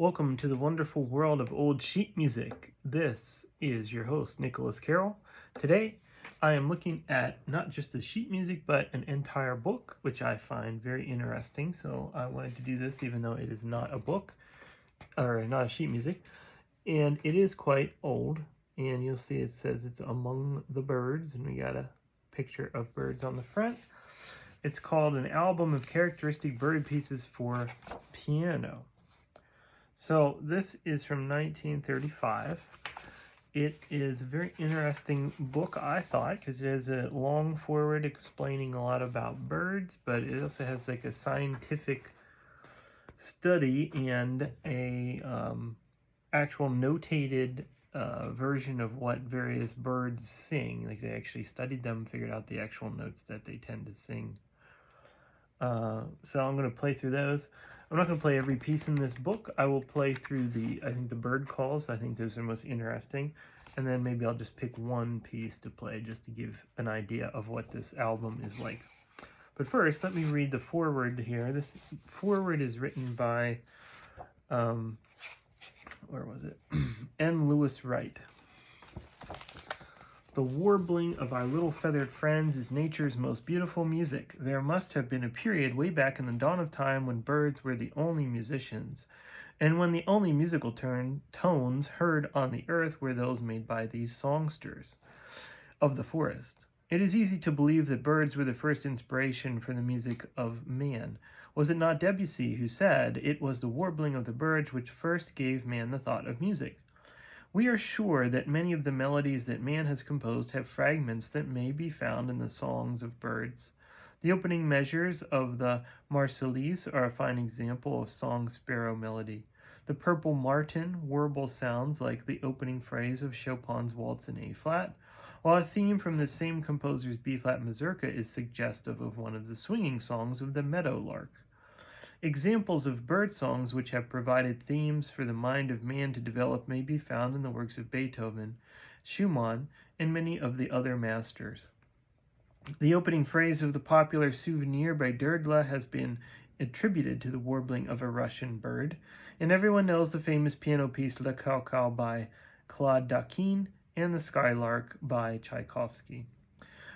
Welcome to the wonderful world of old sheet music. This is your host, Nicholas Carroll. Today, I am looking at not just the sheet music, but an entire book, which I find very interesting. So I wanted to do this even though it is not a book, or not a sheet music. And it is quite old. And you'll see it says it's Among the Birds, and we got a picture of birds on the front. It's called An Album of Characteristic Bird Pieces for Piano. So this is from 1935. It is a very interesting book, I thought, because it has a long foreword explaining a lot about birds, but it also has like a scientific study and a actual notated version of what various birds sing. Like they actually studied them, figured out the actual notes that they tend to sing. So I'm going to play through those. I'm not going to play every piece in this book. I will play through the bird calls. I think those are most interesting. And then maybe I'll just pick one piece to play just to give an idea of what this album is like. But first, let me read the foreword here. This foreword is written by, where was it? N. Lewis Wright. The warbling of our little feathered friends is nature's most beautiful music. There must have been a period way back in the dawn of time when birds were the only musicians, and when the only musical tones heard on the earth were those made by these songsters of the forest. It is easy to believe that birds were the first inspiration for the music of man. Was it not Debussy who said, "It was the warbling of the birds which first gave man the thought of music"? We are sure that many of the melodies that man has composed have fragments that may be found in the songs of birds. The opening measures of the Marseillaise are a fine example of song sparrow melody. The purple martin warble sounds like the opening phrase of Chopin's waltz in A-flat, while a theme from the same composer's B-flat mazurka is suggestive of one of the swinging songs of the meadowlark. Examples of bird songs which have provided themes for the mind of man to develop may be found in the works of Beethoven, Schumann, and many of the other masters. The opening phrase of the popular Souvenir by Deirdre has been attributed to the warbling of a Russian bird, and everyone knows the famous piano piece Le Cau-Cau by Claude Daquin and the Skylark by Tchaikovsky.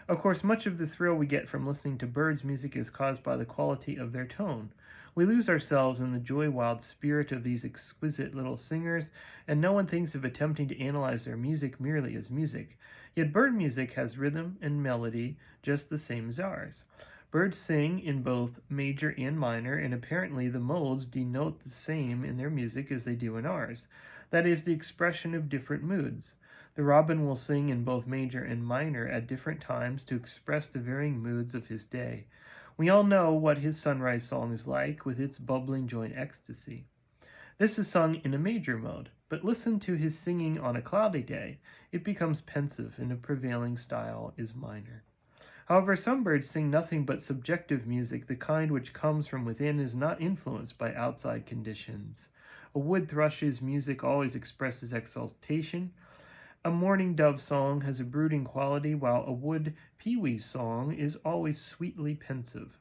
Of course, much of the thrill we get from listening to birds' music is caused by the quality of their tone. We lose ourselves in the joy-wild spirit of these exquisite little singers, and no one thinks of attempting to analyze their music merely as music. Yet bird music has rhythm and melody just the same as ours. Birds sing in both major and minor, and apparently the modes denote the same in their music as they do in ours. That is, the expression of different moods. The robin will sing in both major and minor at different times to express the varying moods of his day. We all know what his sunrise song is like, with its bubbling joy and ecstasy. This is sung in a major mode, but listen to his singing on a cloudy day. It becomes pensive, and the prevailing style is minor. However, some birds sing nothing but subjective music, the kind which comes from within is not influenced by outside conditions. A wood thrush's music always expresses exultation. A mourning dove song has a brooding quality, while a wood pewee's song is always sweetly pensive.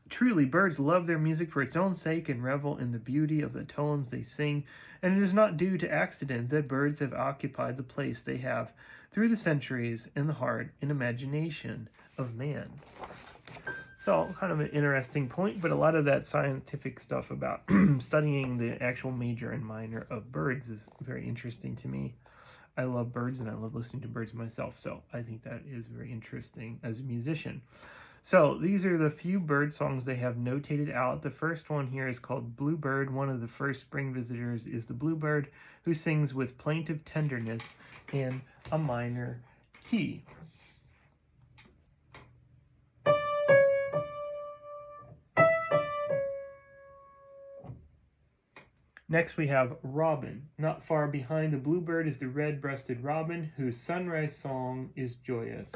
Truly, birds love their music for its own sake and revel in the beauty of the tones they sing, and it is not due to accident that birds have occupied the place they have through the centuries in the heart and imagination of man. So, kind of an interesting point, but a lot of that scientific stuff about studying the actual major and minor of birds is very interesting to me. I love birds and I love listening to birds myself, so I think that is very interesting as a musician. So these are the few bird songs they have notated out. The first one here is called Bluebird. One of the first spring visitors is the bluebird, who sings with plaintive tenderness in a minor key. Next we have Robin. Not far behind the bluebird is the red-breasted robin, whose sunrise song is joyous.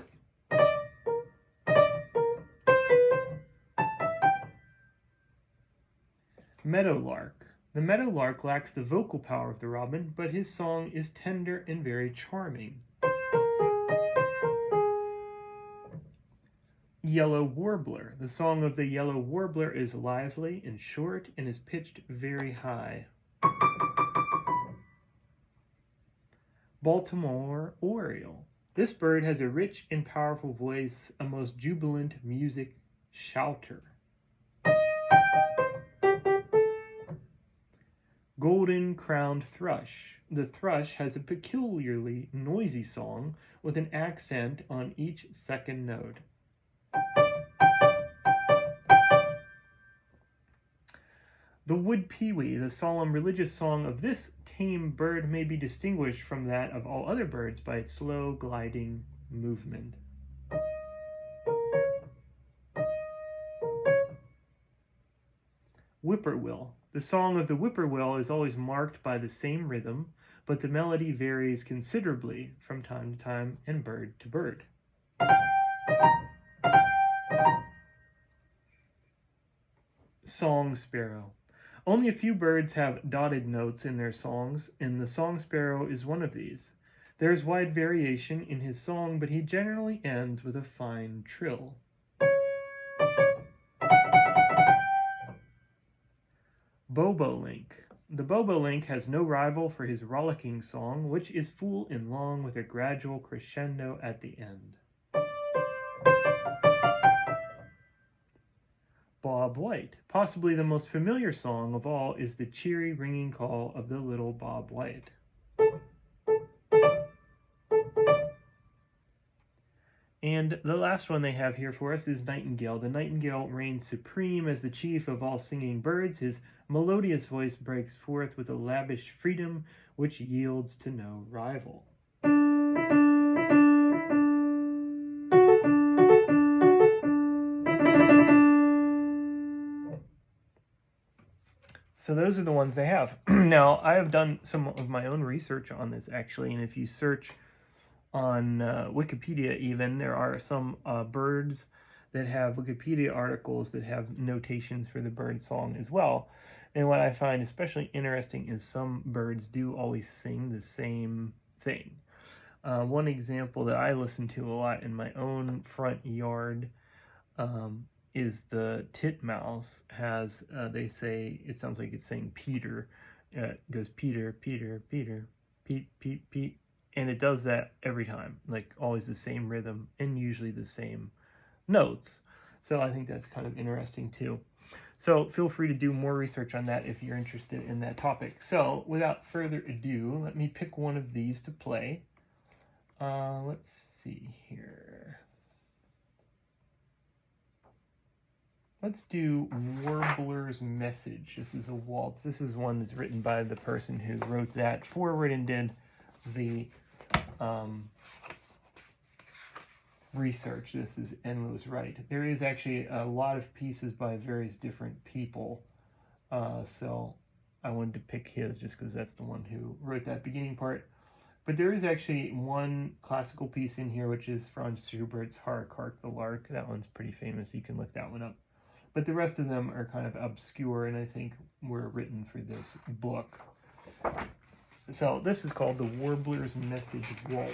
Meadowlark. The meadowlark lacks the vocal power of the robin, but his song is tender and very charming. Yellow warbler. The song of the yellow warbler is lively and short and is pitched very high. Baltimore Oriole. This bird has a rich and powerful voice, a most jubilant music shouter. Golden-crowned thrush. The thrush has a peculiarly noisy song with an accent on each second note. The wood pewee, the solemn religious song of this tame bird, may be distinguished from that of all other birds by its slow gliding movement. Whippoorwill. The song of the whippoorwill is always marked by the same rhythm, but the melody varies considerably from time to time and bird to bird. Song sparrow. Only a few birds have dotted notes in their songs, and the song sparrow is one of these. There is wide variation in his song, but he generally ends with a fine trill. Bobolink. The bobolink has no rival for his rollicking song, which is full and long with a gradual crescendo at the end. Bob White. Possibly the most familiar song of all is the cheery ringing call of the little Bob White. And the last one they have here for us is nightingale. The nightingale reigns supreme as the chief of all singing birds. His melodious voice breaks forth with a lavish freedom which yields to no rival. So those are the ones they have. Now, I have done some of my own research on this, actually, and if you search on Wikipedia even, there are some birds that have Wikipedia articles that have notations for the bird song as well. And what I find especially interesting is some birds do always sing the same thing. One example that I listen to a lot in my own front yard is the titmouse. Has they say, it sounds like it's saying Peter. It goes Peter, Peter, Peter, Pete, Pete, Pete. And it does that every time, like always the same rhythm and usually the same notes. So I think that's kind of interesting too. So feel free to do more research on that if you're interested in that topic. So without further ado, let me pick one of these to play. Let's see here. Let's do Warbler's Message. This is a waltz. This is one that's written by the person who wrote that forward and did the research. This is N. Lewis Wright. There is actually a lot of pieces by various different people, so I wanted to pick his just because that's the one who wrote that beginning part. But there is actually one classical piece in here, which is Franz Schubert's Hark, Hark the Lark. That one's pretty famous. You can look that one up. But the rest of them are kind of obscure, and I think were written for this book. So this is called the Warbler's Message Waltz.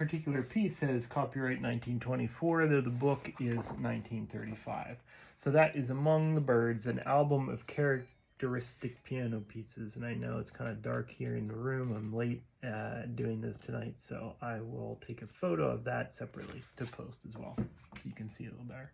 particular piece says copyright 1924, though the book is 1935. So that is Among the Birds, an album of characteristic piano pieces. And I know it's kind of dark here in the room. I'm late doing this tonight, so I will take a photo of that separately to post as well, so you can see it a little better.